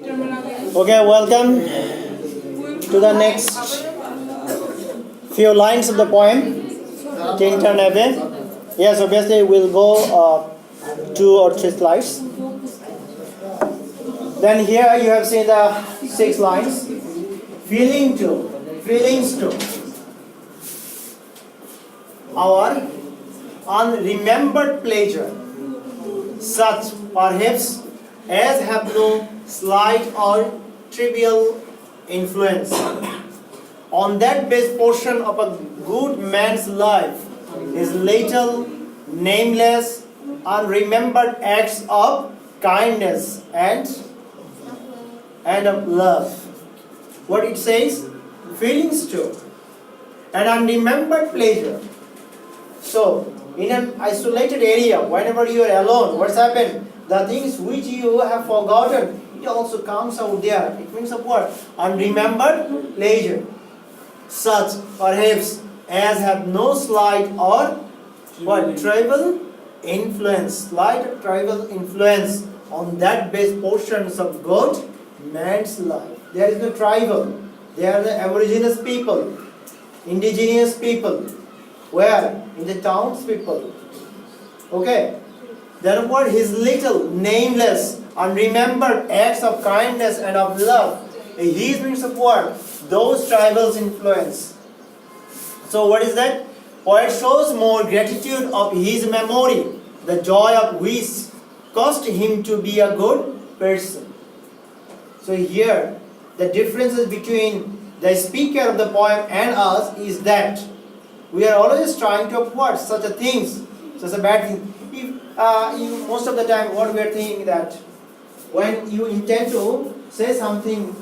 Okay, welcome to the next few lines of the poem, Tintern Abbey. Yes, obviously we'll go 2 or 3 slides. Then here you have seen the 6 lines. Feelings to, our unremembered pleasure, such perhaps as have no slight or trivial influence on that base portion of a good man's life, his little, nameless, unremembered acts of kindness and of love. What it says? Feelings too, an unremembered pleasure. So, in an isolated area, whenever you are alone, what's happened? The things which you have forgotten, it also comes out there. It means of what? Unremembered pleasure. Such, perhaps, as have no slight or what? Trivial influence. Slight or trivial influence on that base portions of good man's life. There is no trivial. They are the aboriginous people, indigenous people. Where? In the towns people. Okay. Therefore, his little, nameless, unremembered acts of kindness and of love, he means of what? Those tribals influence. So what is that? Poet shows more gratitude of his memory, the joy of which caused him to be a good person. So here, the differences between the speaker of the poem and us is that we are always trying to avoid such a things, such a bad thing. If most of the time what we are thinking that when you intend to say something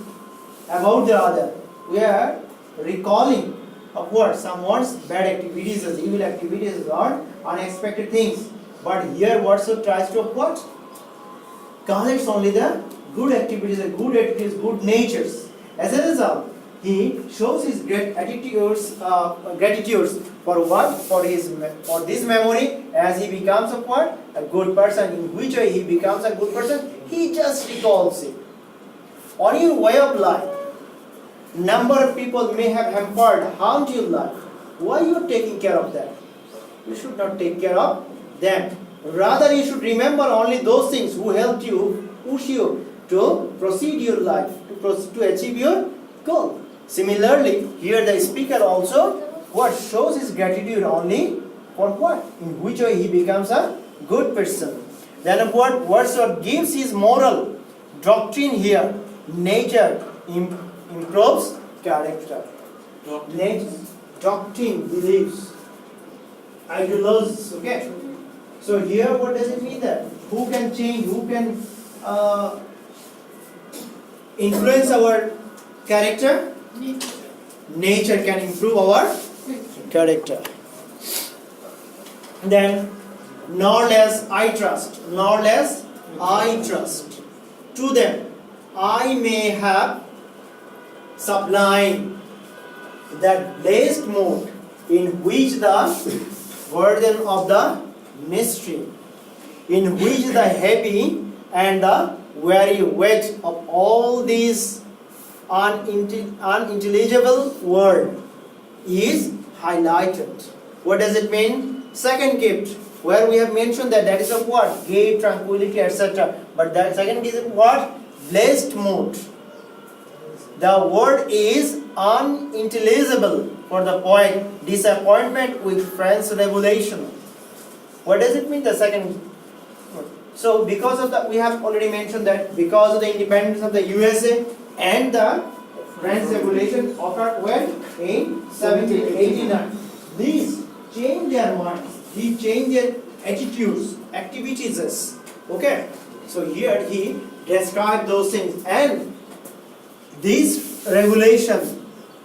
about the other, we are recalling of what someone's bad activities, evil activities, or unexpected things. But here Wordsworth tries to what? Collects only the good activities, good natures. As a result, he shows his great gratitudes for what? For this memory, as he becomes of what? A good person. In which way he becomes a good person? He just recalls it. On your way of life, number of people may have hampered, harmed your life. Why you are taking care of that? You should not take care of them. Rather, you should remember only those things who helped you, push you to proceed your life, to achieve your goal. Similarly, here the speaker also what shows his gratitude only for what? In which way he becomes a good person. Then what? Wordsworth gives his moral doctrine here. Nature improves character. Doctrine, beliefs, ideologies. Okay. So here what does it mean that? Who can change? Who can influence our character? Nature can improve our character. Then, nor less I trust. To them, I may have sublime that blessed mood in which the burden of the mystery, in which the heavy and the weary weight of all these unintelligible word is highlighted. What does it mean? Second gift, where we have mentioned that is of what? Gay, tranquility, etc. But that second is what? Blessed mood. The word is unintelligible for the poet. Disappointment with French Revolution. What does it mean? The second. So because of that, we have already mentioned that because of the independence of the USA and the French Revolution occurred when? In 1789. These change their minds. These change their attitudes, activities. Okay. So here he described those things, and this revelation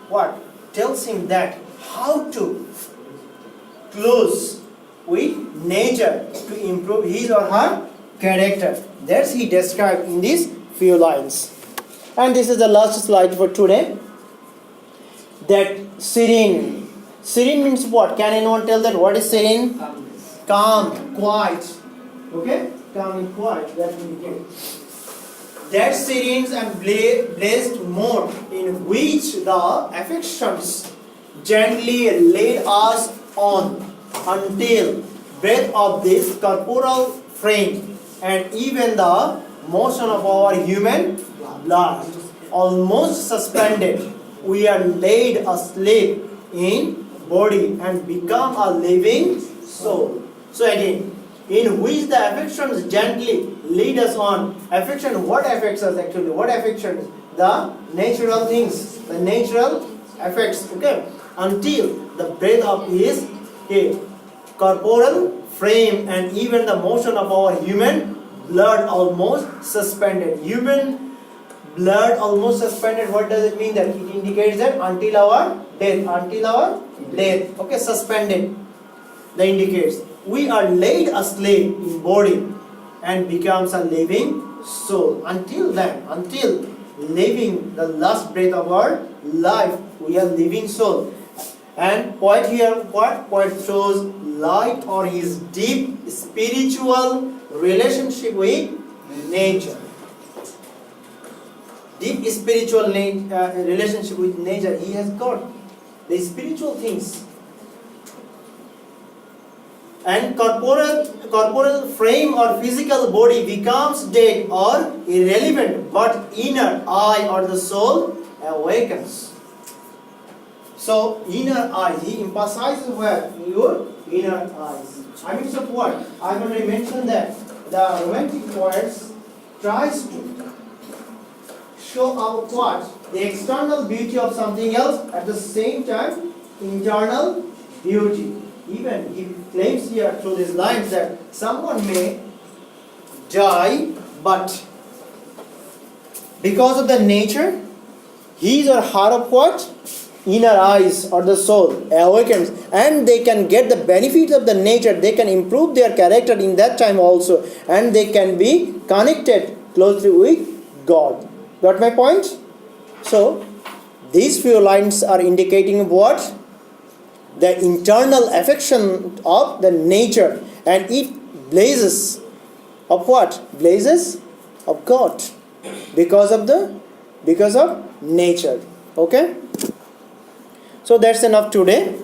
what tells him that how to close with nature to improve his or her character. That's he described in these few lines. And this is the last slide for today. That serene. Serene means what? Can anyone tell that what is serene? Calm, quiet. Okay? Calm and quiet. That indicates. that serene and blessed mode in which the affections gently lead us on until breath of this corporal frame and even the motion of our human blood almost suspended, we are laid asleep in body and become a living soul. So again, in which the affections gently lead us on. Affection, what affects us actually? What affections? The natural things, the natural effects, okay? Until the breath of his corporal frame and even the motion of our human blood almost suspended. Human blood almost suspended, what does it mean? That it indicates that until our death, okay, suspended. That indicates we are laid asleep in body and becomes a living soul. Until then, until living the last breath of our life, we are living soul. And poet here, what? Poet shows light or his deep spiritual relationship with nature. Deep spiritual relationship with nature. He has got the spiritual things. And corporal frame or physical body becomes dead or irrelevant, but inner eye or the soul awakens. So inner eyes, he emphasizes where? Your inner eyes. I mean, so what? I already mentioned that the romantic poets tries to show out what? The external beauty of something else, at the same time internal beauty. Even he claims here through these lines that someone may die, but because of the nature, his or her of what? Inner eyes or the soul awakens, and they can get the benefits of the nature. They can improve their character in that time also, and they can be connected closely with God. Got my point? So these few lines are indicating what? The internal affection of the nature, and it blazes of what? Blazes of God because of nature. Okay? So that's enough today.